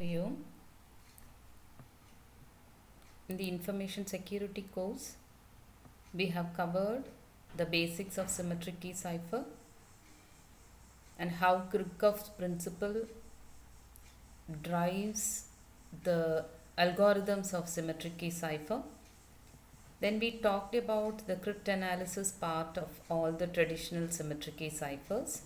Hari Om. In the information security course, we have covered the basics of symmetric key cipher and how Kirchhoff's principle drives the algorithms of symmetric key cipher. Then we talked about the cryptanalysis part of all the traditional symmetric key ciphers.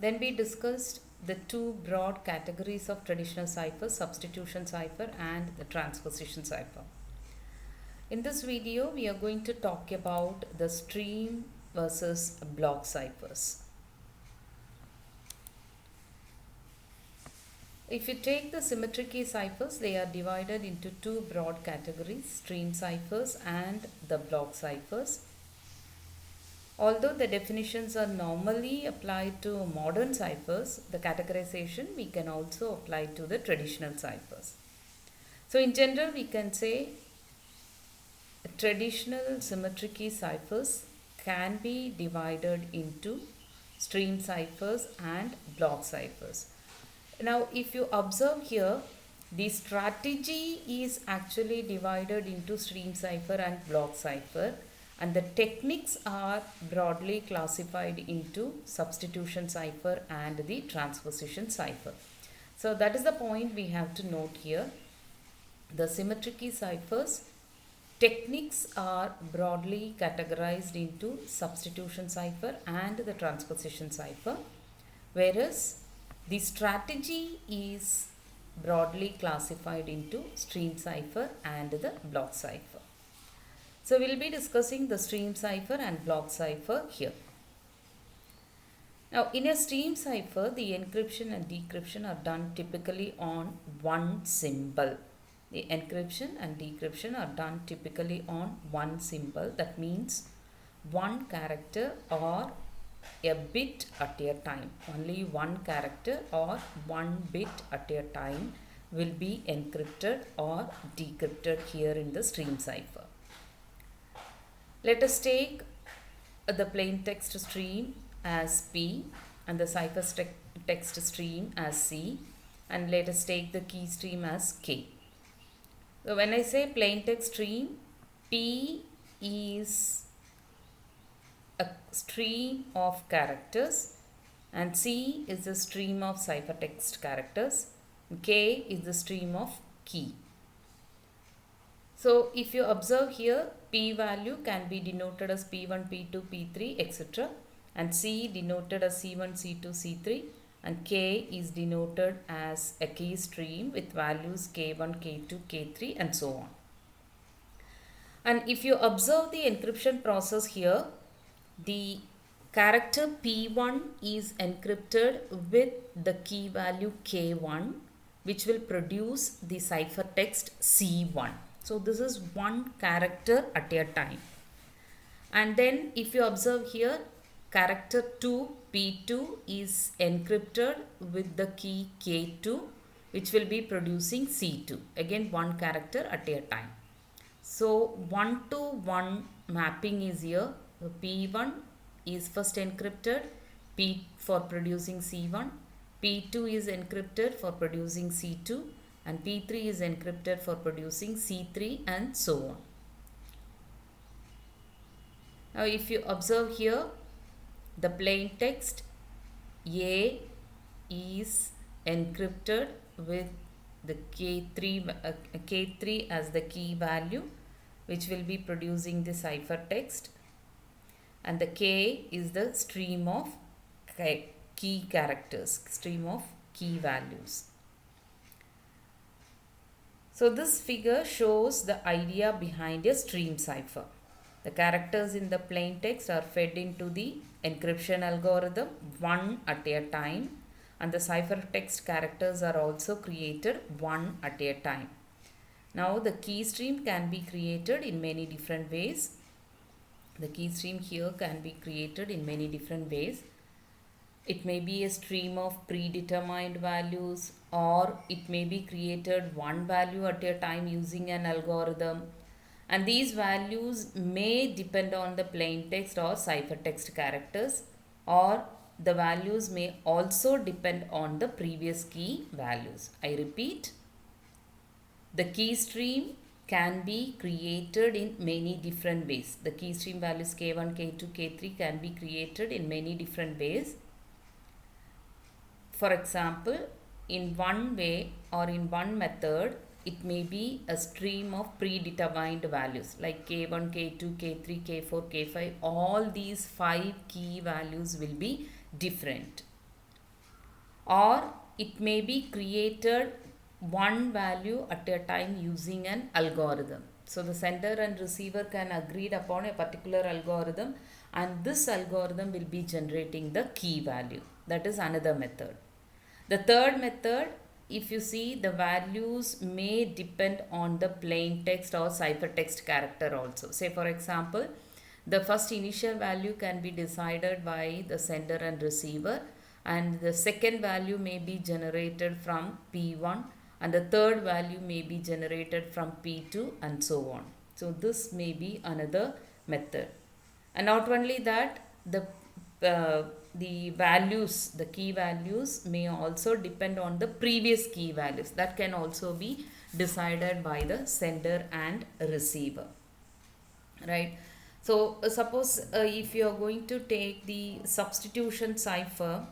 Then we discussed the two broad categories of traditional ciphers, substitution cipher and the transposition cipher. In this video, we are going to talk about the stream versus block ciphers. If you take the symmetric key ciphers, they are divided into two broad categories, stream ciphers and the block ciphers. Although the definitions are normally applied to modern ciphers, the categorization we can also apply to the traditional ciphers. So in general, we can say traditional symmetric key ciphers can be divided into stream ciphers and block ciphers. Now, if you observe here, the strategy is actually divided into stream cipher and block cipher, and the techniques are broadly classified into substitution cipher and the transposition cipher. So that is the point we have to note here. The symmetric key ciphers techniques are broadly categorized into substitution cipher and the transposition cipher, whereas the strategy is broadly classified into stream cipher and the block cipher. So we will be discussing the stream cipher and block cipher here. Now in a stream cipher, the encryption and decryption are done typically on one symbol. The encryption and decryption are done typically on one symbol. That means one character or a bit at a time. Only one character or one bit at a time will be encrypted or decrypted here in the stream cipher. Let us take the plain text stream as P and the cipher text stream as C, and let us take the key stream as K. So when I say plain text stream, P is a stream of characters and C is the stream of ciphertext characters and K is the stream of key. So if you observe here, P value can be denoted as P1, P2, P3, etc. and C denoted as C1, C2, C3, and K is denoted as a key stream with values K1, K2, K3 and so on. And if you observe the encryption process here, the character P1 is encrypted with the key value K1, which will produce the ciphertext C1. So this is one character at a time. And then if you observe here, character 2 P2 is encrypted with the key K2, which will be producing C2. Again one character at a time. So 1 to 1 mapping is here. So P1 is first encrypted P for producing C1, P2 is encrypted for producing C2, and P3 is encrypted for producing C3 and so on. Now if you observe here, the plain text A is encrypted with the K3 as the key value, which will be producing the ciphertext, and the K is the stream of key characters, stream of key values. So this figure shows the idea behind a stream cipher. The characters in the plain text are fed into the encryption algorithm one at a time, and the ciphertext characters are also created one at a time. Now the key stream can be created in many different ways. The key stream here can be created in many different ways. It may be a stream of predetermined values, or it may be created one value at a time using an algorithm. And these values may depend on the plain text or ciphertext characters, or the values may also depend on the previous key values. I repeat, the key stream can be created in many different ways. The key stream values K1, K2, K3 can be created in many different ways. For example, in one way or in one method, it may be a stream of predetermined values like K1, K2, K3, K4, K5. All these 5 key values will be different. Or it may be created one value at a time using an algorithm. So the sender and receiver can agree upon a particular algorithm, and this algorithm will be generating the key value. That is another method. The third method, if you see, the values may depend on the plain text or ciphertext character also. Say for example, the first initial value can be decided by the sender and receiver, and the second value may be generated from P1, and the third value may be generated from P2, and so on. So this may be another method. And not only that, the values, the key values may also depend on the previous key values. That can also be decided by the sender and receiver, right? So suppose if you are going to take the substitution cipher,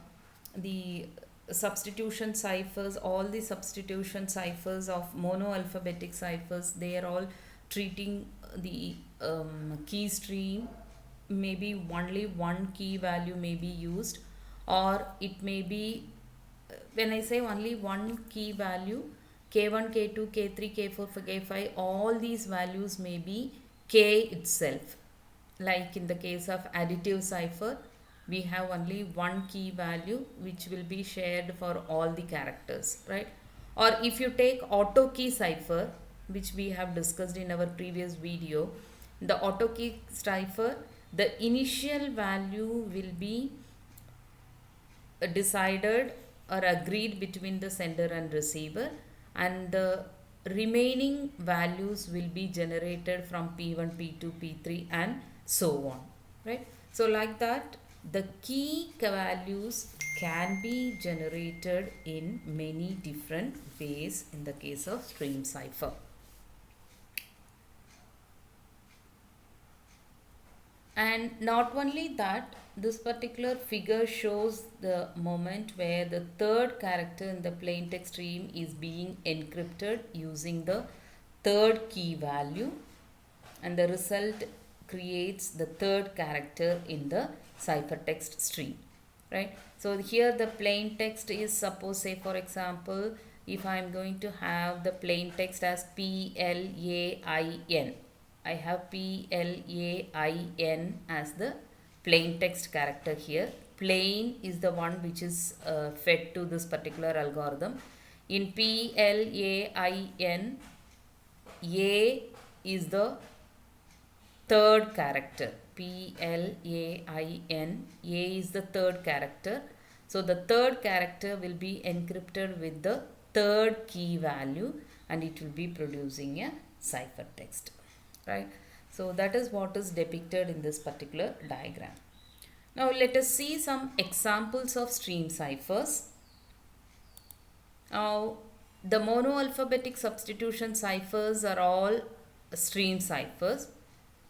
the substitution ciphers, all the substitution ciphers of monoalphabetic ciphers, they are all treating the key stream, maybe only one key value may be used, or it may be, when I say only one key value, K1, K2, K3, K4, K5, all these values may be K itself. Like in the case of additive cipher, we have only one key value which will be shared for all the characters, right? Or if you take auto key cipher, which we have discussed in our previous video, the auto key cipher, the initial value will be decided or agreed between the sender and receiver, and the remaining values will be generated from P1, P2, P3, and so on, right? So like that, the key values can be generated in many different ways in the case of stream cipher. And not only that, this particular figure shows the moment where the third character in the plain text stream is being encrypted using the third key value, and the result creates the third character in the ciphertext stream, right? So here the plain text is, suppose, say for example, if I am going to have the plain text as PLAIN, I have PLAIN as the plain text character here. Plain is the one which is fed to this particular algorithm. In PLAIN, A is the third character. PLAIN, A is the third character. So the third character will be encrypted with the third key value, and it will be producing a ciphertext, right? So that is what is depicted in this particular diagram. Now let us see some examples of stream ciphers. Now the monoalphabetic substitution ciphers are all stream ciphers.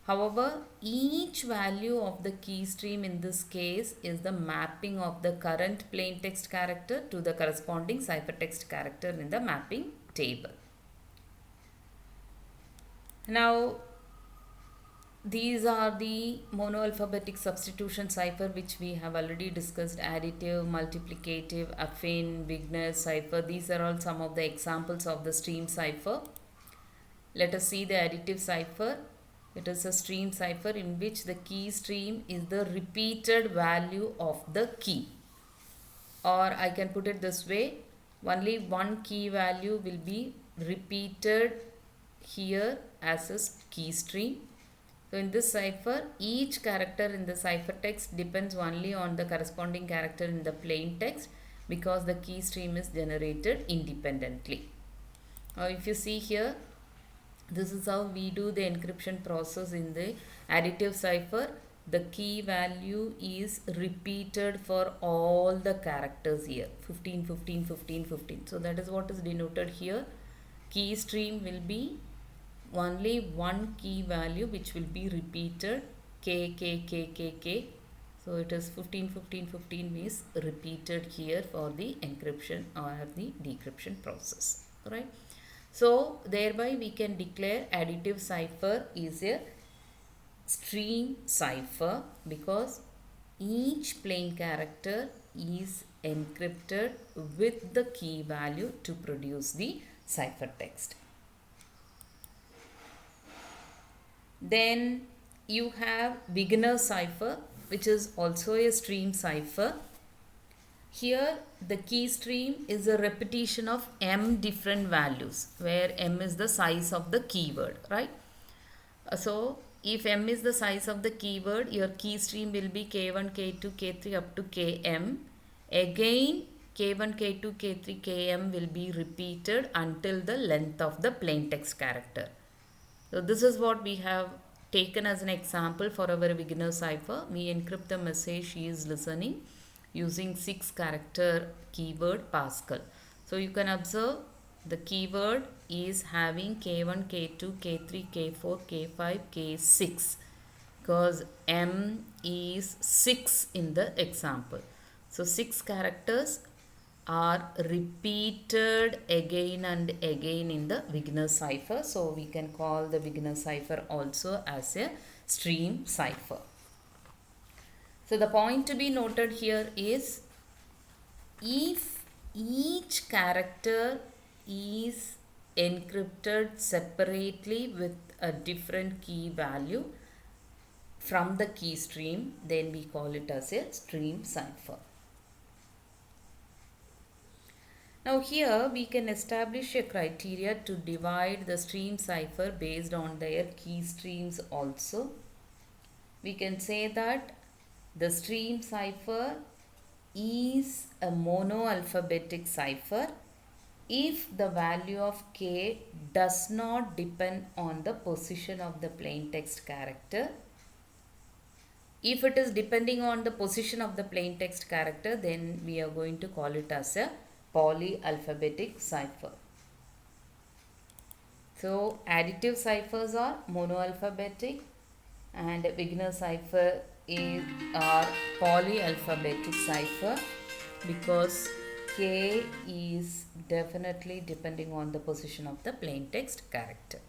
However, each value of the key stream in this case is the mapping of the current plain text character to the corresponding ciphertext character in the mapping table. Now, these are the monoalphabetic substitution cipher which we have already discussed: additive, multiplicative, affine, Wigner cipher. These are all some of the examples of the stream cipher. Let us see the additive cipher. It is a stream cipher in which the key stream is the repeated value of the key. Or I can put it this way, only one key value will be repeated here as a key stream. So in this cipher, each character in the ciphertext depends only on the corresponding character in the plain text, because the key stream is generated independently. Now if you see here, this is how we do the encryption process in the additive cipher. the key value is repeated for all the characters here, 15, 15, 15, 15. So that is what is denoted here. Key stream will be only one key value which will be repeated, k, k, k, k, k. So it is 15, 15, 15 is repeated here for the encryption or the decryption process, right? So thereby we can declare additive cipher is a stream cipher because each plain character is encrypted with the key value to produce the ciphertext. Then you have beginner cipher, which is also a stream cipher. Here the key stream is a repetition of m different values, where m is the size of the keyword, right? So if m is the size of the keyword, your key stream will be k1, k2, k3 up to km. Again k1, k2, k3, km will be repeated until the length of the plain text character. So this is what we have taken as an example for our beginner cipher. We encrypt the message she is listening using 6 character keyword Pascal. So you can observe the keyword is having k1, k2, k3, k4, k5, k6 because m is 6 in the example. So 6 characters are repeated again and again in the beginner cipher. So we can call the beginner cipher also as a stream cipher. So the point to be noted here is if each character is encrypted separately with a different key value from the key stream, then we call it as a stream cipher. Now here we can establish a criteria to divide the stream cipher based on their key streams also. We can say that the stream cipher is a monoalphabetic cipher if the value of k does not depend on the position of the plain text character. If it is depending on the position of the plain text character, then we are going to call it as a polyalphabetic cipher. So additive ciphers are monoalphabetic and beginner cipher are polyalphabetic cipher because k is definitely depending on the position of the plain text character,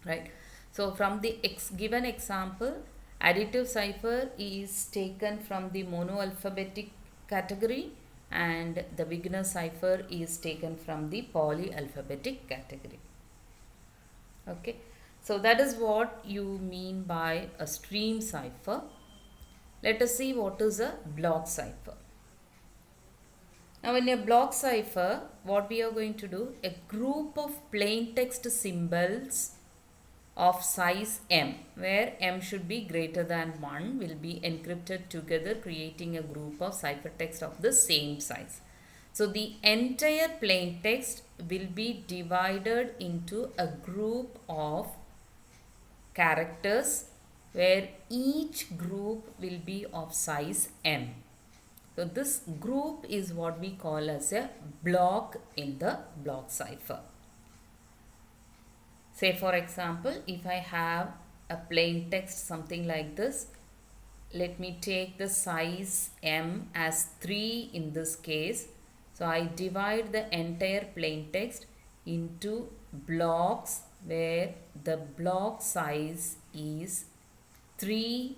right? So from the given example, additive cipher is taken from the monoalphabetic category and the beginner cipher is taken from the polyalphabetic category. Okay, so that is what you mean by a stream cipher. Let us see what is a block cipher. Now in a block cipher, what we are going to do, a group of plain text symbols of size m, where m should be greater than 1, will be encrypted together, creating a group of ciphertext of the same size. So the entire plain text will be divided into a group of characters where each group will be of size m. So this group is what we call as a block in the block cipher. Say for example, if I have a plain text something like this, let me take the size m as 3 in this case. So I divide the entire plain text into blocks where the block size is 3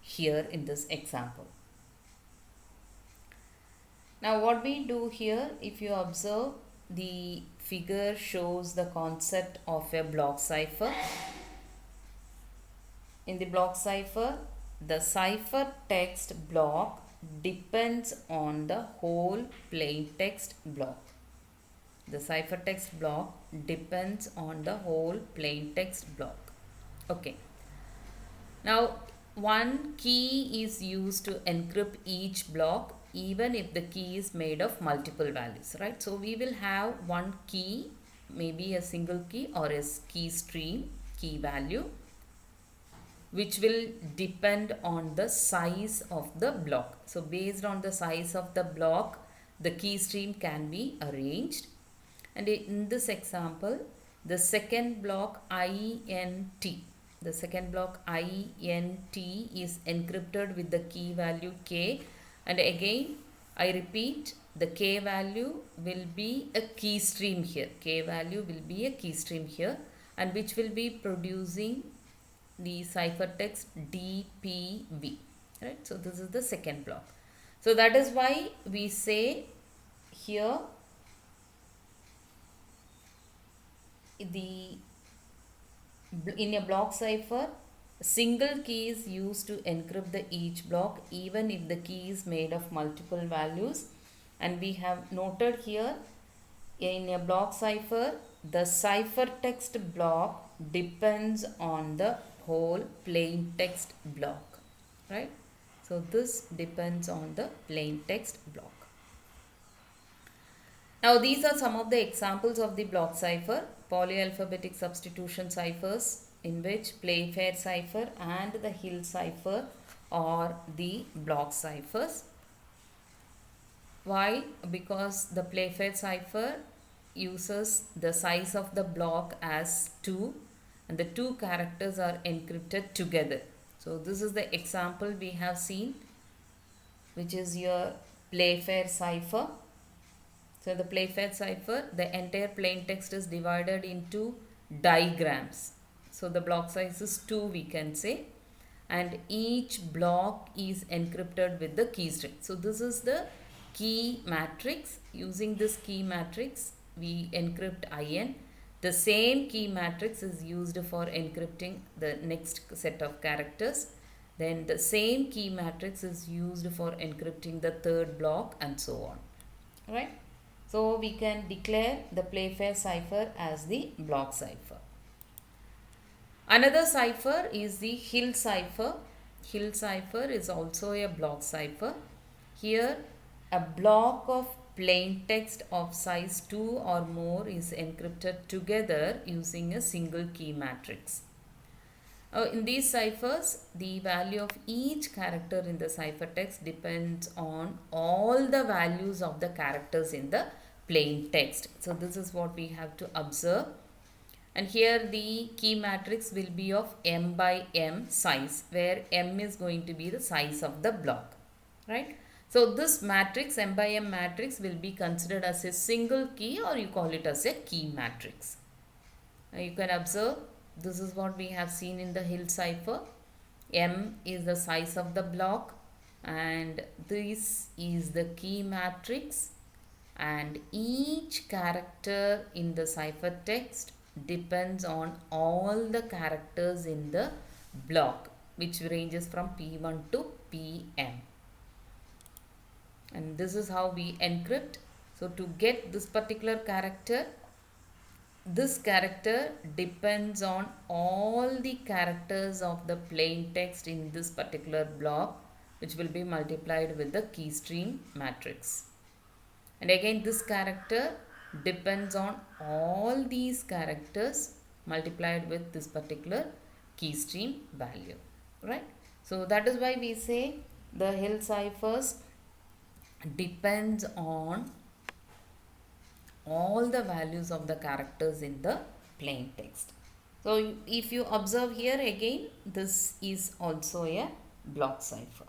here in this example. Now what we do here, if you observe, the figure shows the concept of a block cipher. In the block cipher, the ciphertext block depends on the whole plain text block. The ciphertext block depends on the whole plain text block. Okay. Now, one key is used to encrypt each block even if the key is made of multiple values, right? So we will have one key, maybe a single key or a key stream, key value. which will depend on the size of the block. So based on the size of the block, the key stream can be arranged. And in this example, the second block INT, the second block INT is encrypted with the key value K. And again, I repeat, the K value will be a key stream here. K value will be a key stream here, and which will be producing the ciphertext DPV, right? So this is the second block. So that is why we say here in a block cipher, single key is used to encrypt the each block even if the key is made of multiple values. And we have noted here, in a block cipher, the ciphertext block depends on the whole plain text block, right? So this depends on the plain text block. Now these are some of the examples of the block cipher: polyalphabetic substitution ciphers, in which Playfair cipher and the Hill cipher are the block ciphers. Why? Because the Playfair cipher uses the size of the block as 2, and the two characters are encrypted together. So this is the example we have seen, which is your Playfair cipher. So the Playfair cipher, the entire plain text is divided into diagrams. So the block size is 2, we can say, and each block is encrypted with the key string. So this is the key matrix. Using this key matrix, we encrypt IN. The same key matrix is used for encrypting the next set of characters. Then the same key matrix is used for encrypting the third block, and so on. Right? So we can declare the Playfair cipher as the block cipher. Another cipher is the Hill cipher. Hill cipher is also a block cipher. Here, a block of plain text of size 2 or more is encrypted together using a single key matrix. In these ciphers, the value of each character in the ciphertext depends on all the values of the characters in the plain text. So this is what we have to observe. And here the key matrix will be of m by m size, where m is going to be the size of the block, right? So this matrix, m by m matrix, will be considered as a single key, or you call it as a key matrix. Now you can observe, this is what we have seen in the Hill cipher. M is the size of the block, and this is the key matrix, and each character in the ciphertext depends on all the characters in the block, which ranges from P1 to Pm. And this is how we encrypt. So to get this particular character, this character depends on all the characters of the plain text in this particular block, which will be multiplied with the key stream matrix. And again, this character depends on all these characters multiplied with this particular key stream value, right? So that is why we say the Hill ciphers depends on all the values of the characters in the plain text. So if you observe here again, this is also a block cipher.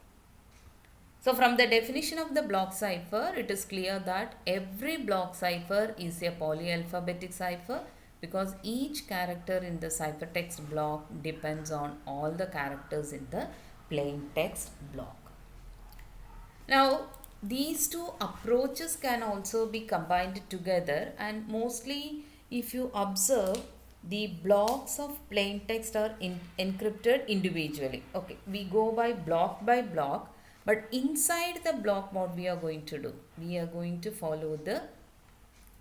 So from the definition of the block cipher, it is clear that every block cipher is a polyalphabetic cipher, because each character in the ciphertext block depends on all the characters in the plain text block. Now, these two approaches can also be combined together, and mostly if you observe, the blocks of plain text are encrypted individually. Okay, we go by block, but inside the block, what we are going to do? We are going to follow the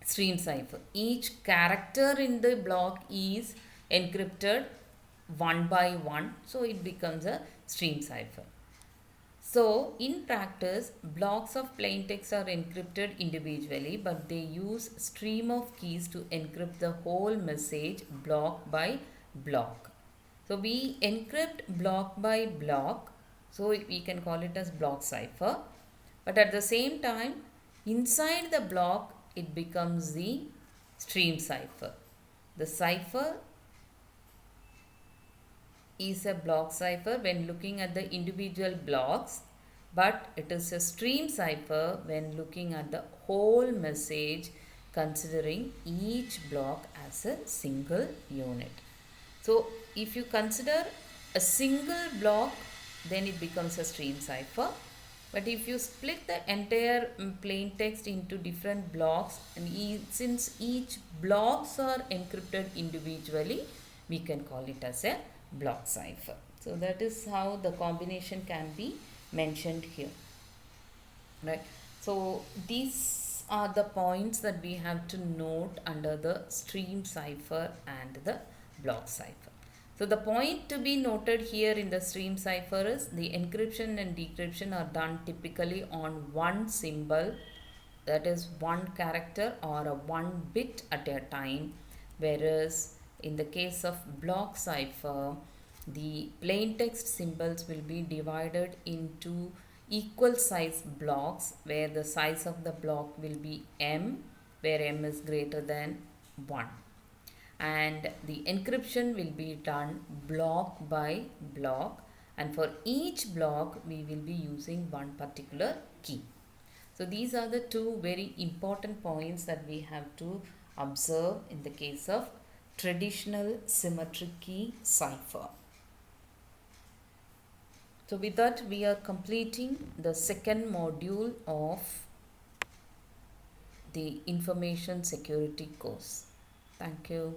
stream cipher. Each character in the block is encrypted one by one, so it becomes a stream cipher. So in practice, blocks of plain text are encrypted individually, but they use stream of keys to encrypt the whole message block by block. So we encrypt block by block, so we can call it as block cipher. But at the same time, inside the block, it becomes the stream cipher. The cipher is a block cipher when looking at the individual blocks, but it is a stream cipher when looking at the whole message, considering each block as a single unit. So if you consider a single block, then it becomes a stream cipher. But if you split the entire plain text into different blocks, and since each blocks are encrypted individually, we can call it as a block cipher. So that is how the combination can be mentioned here, right? So these are the points that we have to note under the stream cipher and the block cipher. So the point to be noted here in the stream cipher is the encryption and decryption are done typically on one symbol, that is one character or a one bit at a time, whereas in the case of block cipher, the plain text symbols will be divided into equal size blocks, where the size of the block will be m, where m is greater than 1. And the encryption will be done block by block, and for each block we will be using one particular key. So these are the two very important points that we have to observe in the case of traditional symmetric key cipher. So with that, we are completing the second module of the information security course. Thank you.